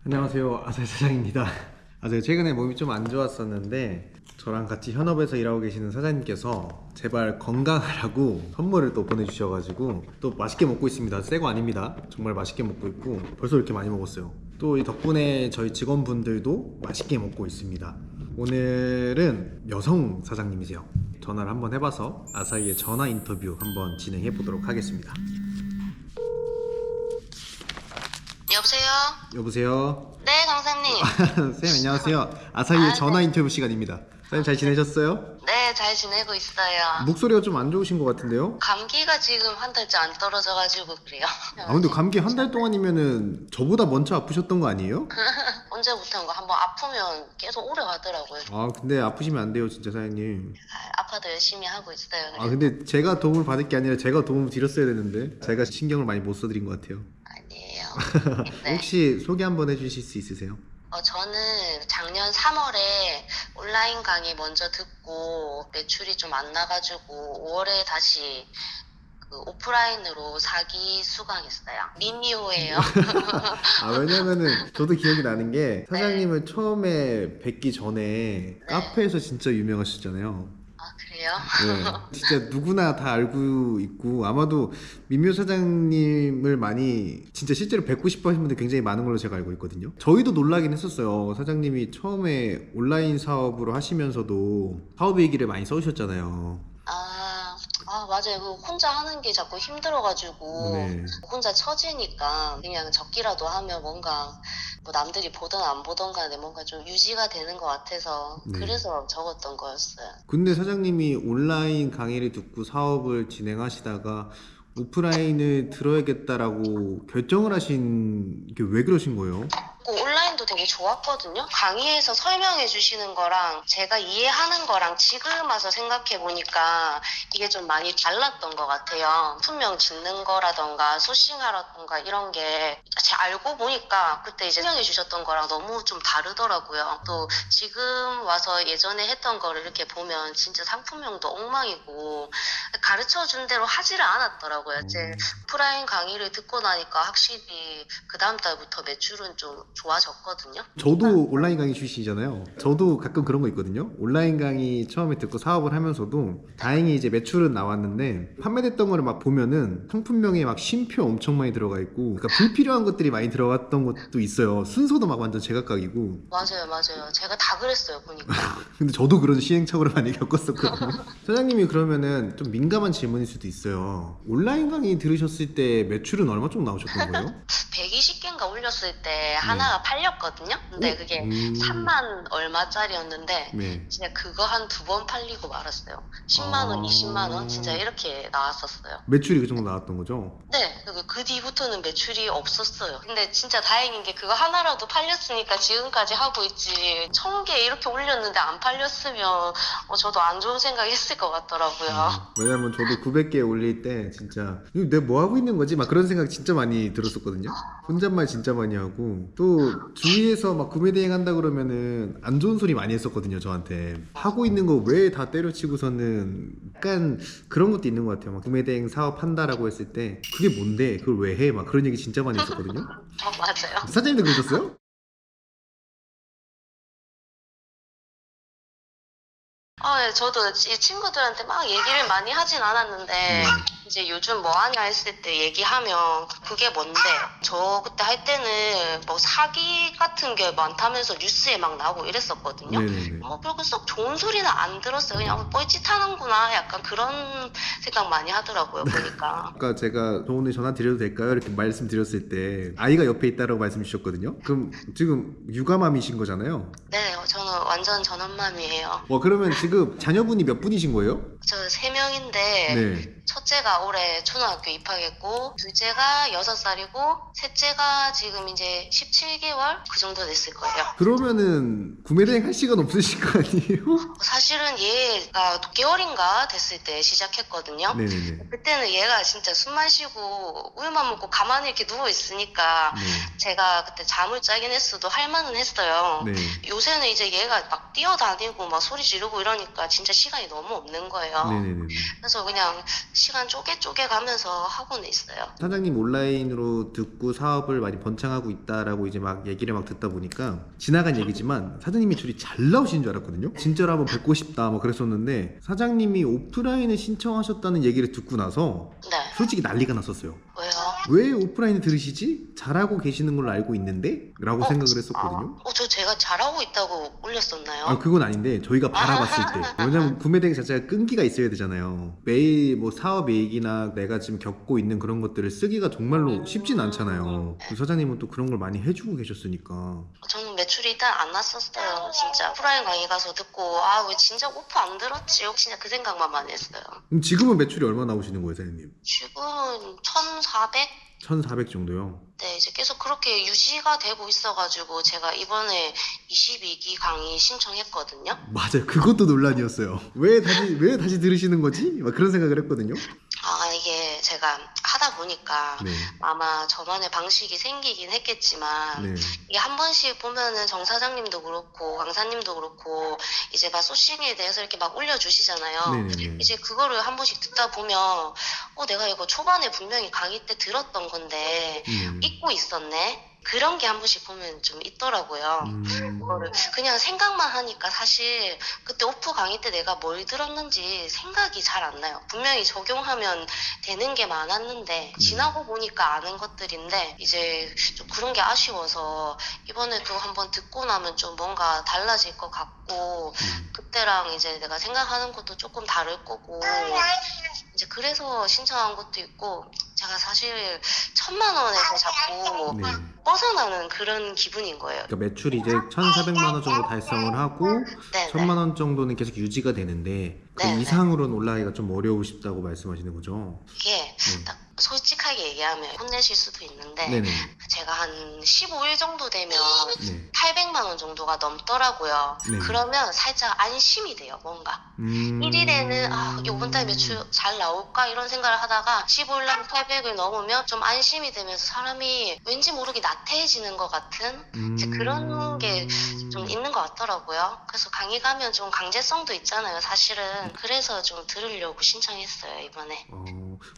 안녕하세요. 아사히 사장입니다. 제가 최근에 몸이 좀 안 좋았었는데 저랑 같이 현업에서 일하고 계시는 사장님께서 제발 건강하라고 선물을 또 보내주셔가지고 또 맛있게 먹고 있습니다. 새 거 아닙니다. 정말 맛있게 먹고 있고 벌써 이렇게 많이 먹었어요. 또 이 덕분에 저희 직원분들도 맛있게 먹고 있습니다. 오늘은 여성 사장님이세요. 전화를 한번 해봐서 아사히의 전화 인터뷰 한번 진행해 보도록 하겠습니다. 여보세요? 여보세요? 네, 강사님. 쌤 안녕하세요. 아사히의 전화 인터뷰 시간입니다. 쌤 잘 지내셨어요? 네, 잘 지내고 있어요. 목소리가 좀 안 좋으신 것 같은데요? 감기가 지금 한 달째 안 떨어져가지고 그래요. 근데 감기 한 달 동안이면은 저보다 먼저 아프셨던 거 아니에요? 언제부턴가 한번 아프면 계속 오래 가더라고요. 근데 아프시면 안 돼요 진짜 사장님. 아파도 열심히 하고 있어요. 그래서. 근데 제가 도움을 받을 게 아니라 제가 도움을 드렸어야 되는데 제가 신경을 많이 못 써드린 것 같아요. 아니에요. 네. 혹시 소개 한번 해주실 수 있으세요? 저는 작년 3월에 온라인 강의 먼저 듣고 매출이 좀 안 나가지고 5월에 다시 그 오프라인으로 사기 수강했어요. 미미호예요. 왜냐면은 저도 기억이 나는 게 사장님을 처음에 뵙기 전에 카페에서 진짜 유명하셨잖아요. 아, 그래요? 네, 진짜 누구나 다 알고 있고 아마도 민묘 사장님을 많이 진짜 실제로 뵙고 싶어 하시는 분들 굉장히 많은 걸로 제가 알고 있거든요. 저희도 놀라긴 했었어요. 사장님이 처음에 온라인 사업으로 하시면서도 사업 얘기를 많이 써주셨잖아요. 맞아요. 그 혼자 하는 게 자꾸 힘들어가지고 네. 혼자 처지니까 그냥 적기라도 하면 뭔가 뭐 남들이 보든 안 보든 간에 뭔가 좀 유지가 되는 것 같아서 네. 그래서 적었던 거였어요. 근데 사장님이 온라인 강의를 듣고 사업을 진행하시다가 오프라인을 들어야겠다라고 결정을 하신 게 왜 그러신 거예요? 온라인도 되게 좋았거든요. 강의에서 설명해 주시는 거랑 제가 이해하는 거랑 지금 와서 생각해 보니까 이게 좀 많이 달랐던 것 같아요. 품명 짓는 거라던가 소싱하라던가 이런 게 제가 알고 보니까 그때 이제 설명해 주셨던 거랑 너무 좀 다르더라고요. 또 지금 와서 예전에 했던 거를 이렇게 보면 진짜 상품명도 엉망이고 가르쳐 준 대로 하지를 않았더라고요. 이제 오프라인 강의를 듣고 나니까 확실히 그 다음 달부터 매출은 좀 좋아졌거든요. 저도 온라인 강의 출신이잖아요. 저도 가끔 그런 거 있거든요. 온라인 강의 처음에 듣고 사업을 하면서도 다행히 이제 매출은 나왔는데 판매됐던 거를 막 보면은 상품명에 막 쉼표 엄청 많이 들어가 있고 그러니까 불필요한 것들이 많이 들어갔던 것도 있어요. 순서도 막 완전 제각각이고. 맞아요. 제가 다 그랬어요, 보니까. 근데 저도 그런 시행착오를 많이 겪었었거든요. 사장님이 그러면은 좀 민감한 질문일 수도 있어요. 온라인 강의 들으셨을 때 매출은 얼마 정도 나오셨던 거예요? 120개인가 올렸을 때 하나가 팔렸거든요. 근데 그게 3만 얼마짜리였는데 네. 진짜 그거 한 두 번 팔리고 말았어요. 10만 원, 20만 원 진짜 이렇게 나왔었어요. 매출이 그 정도 나왔던 거죠? 네, 그 뒤부터는 매출이 없었어요. 근데 진짜 다행인 게 그거 하나라도 팔렸으니까 지금까지 하고 있지. 1000개 이렇게 올렸는데 안 팔렸으면 저도 안 좋은 생각 했을 것 같더라고요. 왜냐면 저도 900개 올릴 때 진짜 이거 내가 뭐 하고 있는 거지? 막 그런 생각 진짜 많이 들었었거든요. 혼잣말 진짜 많이 하고 또 주위에서 막 구매 대행 한다 그러면은 안 좋은 소리 많이 했었거든요. 저한테 하고 있는 거 왜 다 때려치고서는 약간 그런 것도 있는 것 같아요. 막 구매 대행 사업 한다라고 했을 때 그게 뭔데? 그걸 왜 해? 막 그런 얘기 진짜 많이 했었거든요. 맞아요. 사장님도 그러셨어요? 네, 저도 이 친구들한테 막 얘기를 많이 하진 않았는데 이제 요즘 뭐 하냐 했을 때 얘기하면 그게 뭔데? 저 그때 할 때는 뭐 사기 같은 게 많다면서 뉴스에 막 나오고 이랬었거든요. 네네네. 그리고 썩 좋은 소리는 안 들었어요. 그냥 뻘짓하는구나 약간 그런 생각 많이 하더라고요, 보니까. 아까 제가 저 오늘 전화 드려도 될까요? 이렇게 말씀드렸을 때 아이가 옆에 있다라고 말씀 주셨거든요. 그럼 지금 육아맘이신 거잖아요. 네, 저는 완전 전업맘이에요. 그러면 지금 자녀분이 몇 분이신 거예요? 저 3명인데 네. 첫째가 올해 초등학교 입학했고 둘째가 6살이고 셋째가 지금 이제 17개월 그 정도 됐을 거예요. 그러면은 구매 대행 할 시간 없으실 거 아니에요? 사실은 얘가 6개월인가 됐을 때 시작했거든요. 네네네. 그때는 얘가 진짜 숨만 쉬고 우유만 먹고 가만히 이렇게 누워 있으니까 네. 제가 그때 잠을 짜긴 했어도 할 만은 했어요. 네. 요새는 이제 얘가 막 뛰어다니고 막 소리 지르고 이러니까 진짜 시간이 너무 없는 거예요. 네네네. 그래서 그냥 시간 시간 쪼개 가면서 하고는 있어요. 사장님 온라인으로 듣고 사업을 많이 번창하고 있다라고 이제 막 얘기를 막 듣다 보니까 지나간 얘기지만 사장님이 줄이 잘 나오시는 줄 알았거든요. 진짜로 한번 뵙고 싶다 뭐 그랬었는데 사장님이 오프라인을 신청하셨다는 얘기를 듣고 나서 네. 솔직히 난리가 났었어요. 왜요? 왜 오프라인을 들으시지? 잘하고 계시는 걸로 알고 있는데? 라고 생각을 했었거든요. 저 제가 잘하고 있다고 올렸었나요? 아, 그건 아닌데 저희가 바라봤을 때 왜냐면 구매 대행 자체가 끈기가 있어야 되잖아요. 매일 뭐 사업 얘기나 내가 지금 겪고 있는 그런 것들을 쓰기가 정말로 쉽진 않잖아요. 그 사장님은 또 그런 걸 많이 해주고 계셨으니까. 저는 매출이 일단 안 났었어요. 진짜 오프라인 강의 가서 듣고 왜 진짜 오프 안 들었지? 진짜 그 생각만 많이 했어요. 그럼 지금은 매출이 얼마 나오시는 거예요, 사장님? 지금은 1,400? 1,400 정도요. 네, 이제 계속 그렇게 유지가 되고 있어가지고 제가 이번에 22기 강의 신청했거든요. 맞아요. 그것도 논란이었어요. 왜 다시 들으시는 거지? 막 그런 생각을 했거든요. 이게 제가 하다 보니까 네. 아마 저만의 방식이 생기긴 했겠지만 네. 이게 한 번씩 보면은 정 사장님도 그렇고 강사님도 그렇고 이제 막 소싱에 대해서 이렇게 막 올려주시잖아요. 네네네. 이제 그거를 한 번씩 듣다 보면 내가 이거 초반에 분명히 강의 때 들었던 건데 잊고 있었네. 그런 게 한 번씩 보면 좀 있더라고요. 그거를 그냥 생각만 하니까 사실 그때 오프 강의 때 내가 뭘 들었는지 생각이 잘 안 나요. 분명히 적용하면 되는 게 많았는데 지나고 보니까 아는 것들인데 이제 좀 그런 게 아쉬워서 이번에도 한번 듣고 나면 좀 뭔가 달라질 것 같고 그때랑 이제 내가 생각하는 것도 조금 다를 거고 이제 그래서 신청한 것도 있고 제가 사실 1,000만 원에서 자꾸 네. 벗어나는 그런 기분인 거예요. 그러니까 매출이 이제 1,400만 원 정도 달성을 하고 네, 1,000만 원 정도는 계속 유지가 되는데 그 네, 네. 이상으로는 올라가기가 좀 어려우시다고 말씀하시는 거죠? 이게 딱 솔직하게 얘기하면 혼내실 수도 있는데 네네. 제가 한 15일 정도 되면 네. 800만 원 정도가 넘더라고요. 네. 그러면 살짝 안심이 돼요, 뭔가. 1일에는 이번 달 매출 잘 나올까 이런 생각을 하다가 15일 날 800을 넘으면 좀 안심이 되면서 사람이 왠지 모르게 나태해지는 것 같은 이제 그런 게 좀 있는 것 같더라고요. 그래서 강의 가면 좀 강제성도 있잖아요, 사실은. 그래서 좀 들으려고 신청했어요, 이번에.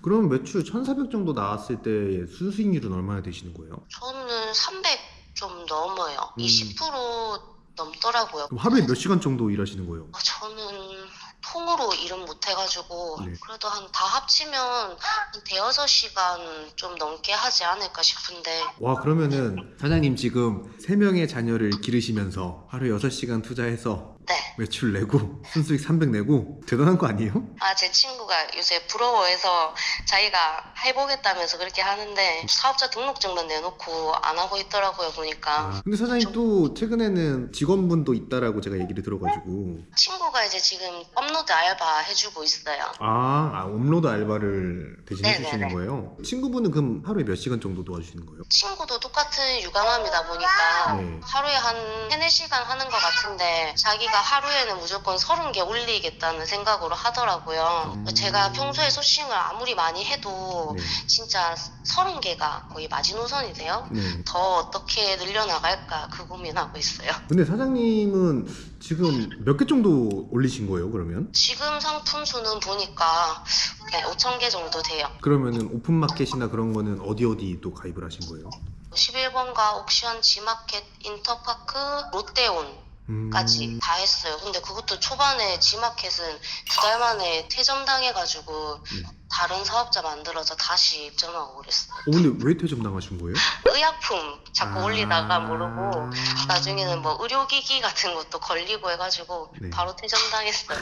그럼 매출 1,400 정도 나왔을 때 수수익률은 얼마나 되시는 거예요? 저는 300 좀 넘어요. 20% 넘더라고요. 그럼 하루에 몇 시간 정도 일하시는 거예요? 저는 통으로 일은 못 해가지고 네. 그래도 다 합치면 한 대여섯 시간 좀 넘게 하지 않을까 싶은데 와, 그러면은 사장님 지금 3명의 자녀를 기르시면서 하루에 6시간 투자해서 네. 매출 내고 순수익 300 내고 대단한 거 아니에요? 제 친구가 요새 부러워해서 자기가 해보겠다면서 그렇게 하는데 사업자 등록증만 내놓고 안 하고 있더라고요, 보니까. 근데 사장님 또 최근에는 직원분도 있다라고 제가 얘기를 들어가지고 친구가 이제 지금 업로드 알바 해주고 있어요. 업로드 알바를 대신 네네네. 해주시는 거예요? 친구분은 그럼 하루에 몇 시간 정도 도와주시는 거예요? 친구도 똑같은 유감함이다 보니까 네. 하루에 한 3, 4시간 하는 것 같은데 자기가 하루에는 무조건 30개 올리겠다는 생각으로 하더라고요. 제가 평소에 소싱을 아무리 많이 해도 네. 진짜 30개가 거의 마지노선이 돼요. 네. 더 어떻게 늘려나갈까 그 고민하고 있어요. 근데 사장님은 지금 몇 개 정도 올리신 거예요, 그러면? 지금 상품 수는 보니까 5,000개 정도 돼요. 그러면은 오픈마켓이나 그런 거는 어디 또 가입을 하신 거예요? 11번가 옥션, 지마켓, 인터파크, 롯데온 까지 다 했어요. 근데 그것도 초반에 지마켓은 2달 만에 퇴점당해가지고 다른 사업자 만들어서 다시 입점하고 그랬어요. 근데 왜 퇴점당하신 거예요? 의약품 자꾸 올리다가 모르고 나중에는 뭐 의료기기 같은 것도 걸리고 해가지고 네. 바로 퇴점당했어요.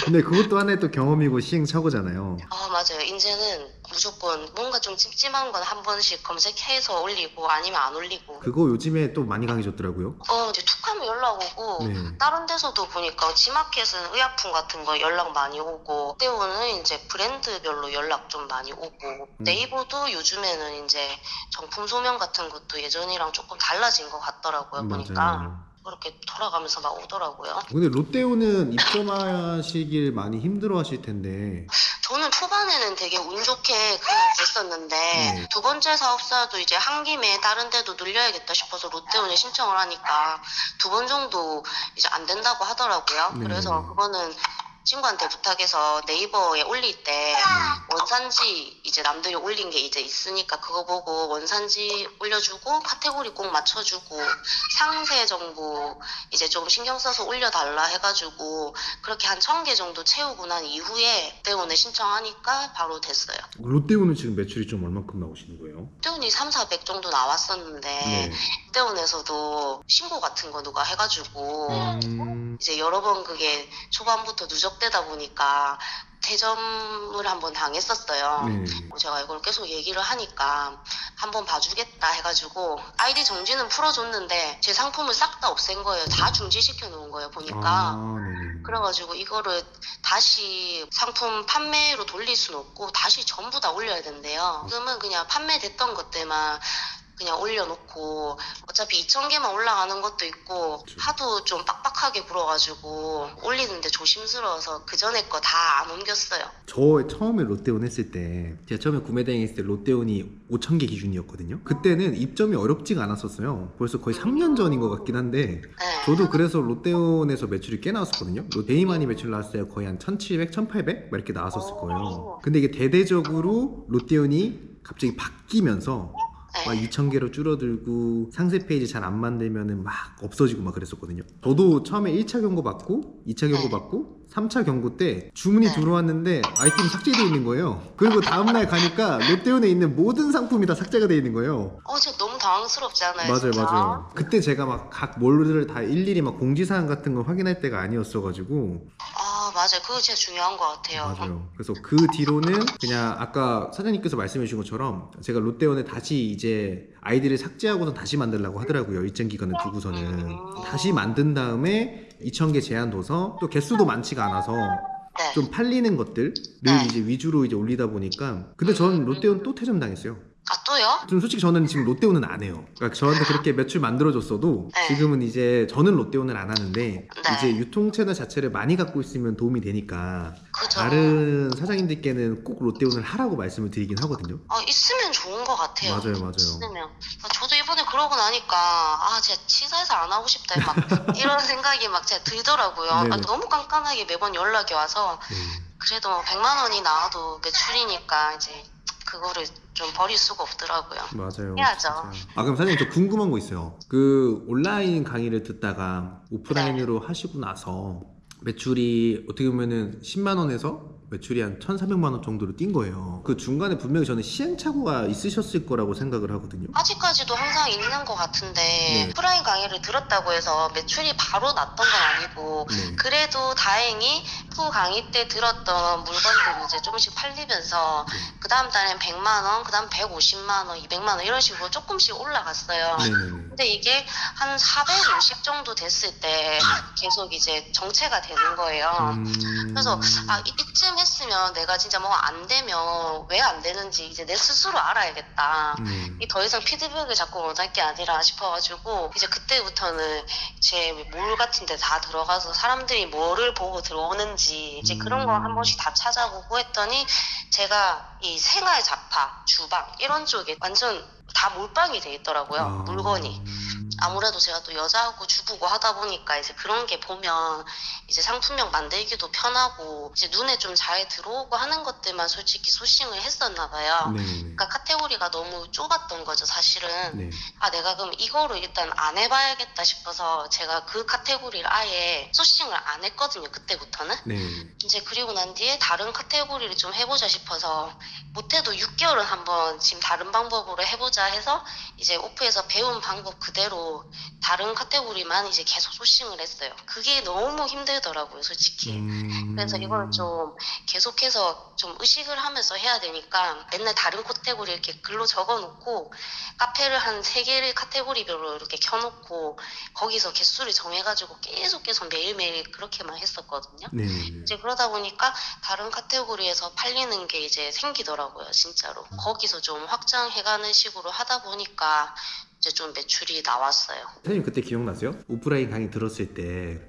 근데 그것도 하나의 또 경험이고 시행착오잖아요. 맞아요. 이제는 무조건 뭔가 좀 찜찜한 건 한 번씩 검색해서 올리고 아니면 안 올리고. 그거 요즘에 또 많이 강해졌더라고요. 이제 툭하면 연락 오고 네. 다른 데서도 보니까 지마켓은 의약품 같은 거 연락 많이 오고 롯데온은 이제 브랜드별로 연락 좀 많이 오고 네이버도 요즘에는 이제 정품 소명 같은 것도 예전이랑 조금 달라진 것 같더라고요. 보니까 맞아요. 그렇게 돌아가면서 막 오더라고요. 근데 롯데온은 입점하시길 많이 힘들어 하실 텐데. 저는 초반에는 되게 운 좋게 그냥 됐었는데 네. 두 번째 사업사도 이제 한 김에 다른 데도 늘려야겠다 싶어서 롯데온에 신청을 하니까 2번 정도 이제 안 된다고 하더라고요. 네. 그래서 그거는 친구한테 부탁해서 네이버에 올릴 때 원산지 이제 남들이 올린 게 이제 있으니까 그거 보고 원산지 올려주고 카테고리 꼭 맞춰주고 상세 정보 이제 좀 신경 써서 올려달라 해가지고 그렇게 한 1000개 정도 채우고 난 이후에 롯데온에 신청하니까 바로 됐어요. 롯데온은 지금 매출이 좀 얼마큼 나오시는 거예요? 롯데온이 3,400 정도 나왔었는데 네. 롯데온에서도 신고 같은 거 누가 해가지고 이제 여러 번 그게 초반부터 누적되다 보니까 대점을 한번 당했었어요. 네. 제가 이걸 계속 얘기를 하니까 한번 봐주겠다 해가지고 아이디 정지는 풀어줬는데 제 상품을 싹 다 없앤 거예요. 다 중지시켜 놓은 거예요 보니까. 네네. 그래가지고 이거를 다시 상품 판매로 돌릴 수는 없고 다시 전부 다 올려야 된대요. 지금은 그냥 판매됐던 것들만 그냥 올려놓고 어차피 2,000개만 올라가는 것도 있고 하도 좀 빡빡하게 굴어가지고 올리는데 조심스러워서 그 전에 거 다 안 옮겼어요. 저 처음에 롯데온 했을 때 제가 처음에 구매대행 했을 때 롯데온이 5,000개 기준이었거든요. 그때는 입점이 어렵지가 않았었어요. 벌써 거의 3년 전인 것 같긴 한데 네. 저도 그래서 롯데온에서 매출이 꽤 나왔었거든요. 데이만이 매출 나왔어요. 거의 한 1,700, 1,800 막 이렇게 나왔었을 거예요. 근데 이게 대대적으로 롯데온이 갑자기 바뀌면서 막 2,000개로 줄어들고 상세 페이지 잘 안 만들면은 막 없어지고 막 그랬었거든요. 저도 처음에 1차 경고 받고 2차 경고 받고 3차 경고 때 주문이 들어왔는데 아이템이 삭제되어 있는 거예요. 그리고 다음날 가니까 롯데온에 있는 모든 상품이 다 삭제가 되어 있는 거예요. 진짜 너무 당황스럽지 않아요? 맞아요, 진짜? 맞아요. 그때 제가 막 각 몰들을 다 일일이 막 공지사항 같은 걸 확인할 때가 아니었어가지고. 맞아요. 그거 진짜 중요한 것 같아요. 맞아요. 그래서 그 뒤로는 그냥 아까 사장님께서 말씀해 주신 것처럼 제가 롯데온에 다시 이제 아이디를 삭제하고서 다시 만들려고 하더라고요. 일정 기간을 두고서는 다시 만든 다음에 2,000개 제한 둬서 또 개수도 많지가 않아서 네. 좀 팔리는 것들을 이제 위주로 이제 올리다 보니까. 근데 저는 롯데온 또 퇴점 당했어요. 또요? 좀 솔직히 저는 지금 롯데온은 안 해요. 그러니까 저한테 그렇게 매출 만들어줬어도 네. 지금은 이제 저는 롯데온을 안 하는데 네. 이제 유통 채널 자체를 많이 갖고 있으면 도움이 되니까 그죠. 다른 사장님들께는 꼭 롯데온을 하라고 말씀을 드리긴 하거든요. 있으면 좋은 것 같아요. 맞아요, 맞아요. 있으면. 저도 이번에 그러고 나니까 진짜 치사해서 안 하고 싶다 막 이런 생각이 막 제가 들더라고요. 네네. 너무 깐깐하게 매번 연락이 와서 그래도 100만 원이 나와도 매출이니까 이제 그거를 좀 버릴 수가 없더라고요. 맞아요. 해야죠. 진짜. 그럼 사장님 저 궁금한 거 있어요. 그 온라인 강의를 듣다가 오프라인으로 하시고 나서 매출이 어떻게 보면은 10만 원에서 매출이 한 1,400만 원 정도로 뛴 거예요. 그 중간에 분명히 저는 시행착오가 있으셨을 거라고 생각을 하거든요. 아직까지도 항상 있는 것 같은데 네. 오프라인 강의를 들었다고 해서 매출이 바로 났던 건 아니고 네. 그래도 다행히 후 강의 때 들었던 물건들이 이제 조금씩 팔리면서 그 다음 달엔 100만 원, 그 다음 150만 원, 200만 원 이런 식으로 조금씩 올라갔어요. 네네네. 근데 이게 한 450 정도 됐을 때 계속 이제 정체가 되는 거예요. 그래서 이쯤 했으면 내가 진짜 뭐 안 되면 왜 안 되는지 이제 내 스스로 알아야겠다. 이 더 이상 피드백을 자꾸 원할 게 아니라 싶어가지고 이제 그때부터는 제 몰 같은 데 다 들어가서 사람들이 뭐를 보고 들어오는지 이제 그런 거 한 번씩 다 찾아보고 했더니 제가 이 생활 잡화, 주방 이런 쪽에 완전 다 몰빵이 돼 있더라고요. 물건이. 아무래도 제가 또 여자고 주부고 하다 보니까 이제 그런 게 보면 이제 상품명 만들기도 편하고 이제 눈에 좀 잘 들어오고 하는 것들만 솔직히 소싱을 했었나 봐요. 그러니까 카테고리가 너무 좁았던 거죠, 사실은. 네. 내가 그럼 이거를 일단 안 해봐야겠다 싶어서 제가 그 카테고리를 아예 소싱을 안 했거든요, 그때부터는. 네. 이제 그리고 난 뒤에 다른 카테고리를 좀 해보자 싶어서 못해도 6개월은 한번 지금 다른 방법으로 해보자 해서 이제 오프에서 배운 방법 그대로 다른 카테고리만 이제 계속 소싱을 했어요. 그게 너무 힘들더라고요, 솔직히. 그래서 이걸 좀 계속해서 좀 의식을 하면서 해야 되니까 맨날 다른 카테고리 이렇게 글로 적어놓고 카페를 한 3개를 카테고리별로 이렇게 켜놓고 거기서 개수를 정해가지고 계속 매일매일 그렇게만 했었거든요. 네. 이제 그러다 보니까 다른 카테고리에서 팔리는 게 이제 생기더라고요, 진짜로. 거기서 좀 확장해가는 식으로 하다 보니까 이제 좀 매출이 나왔어요. 사장님 그때 기억나세요? 오프라인 강의 들었을 때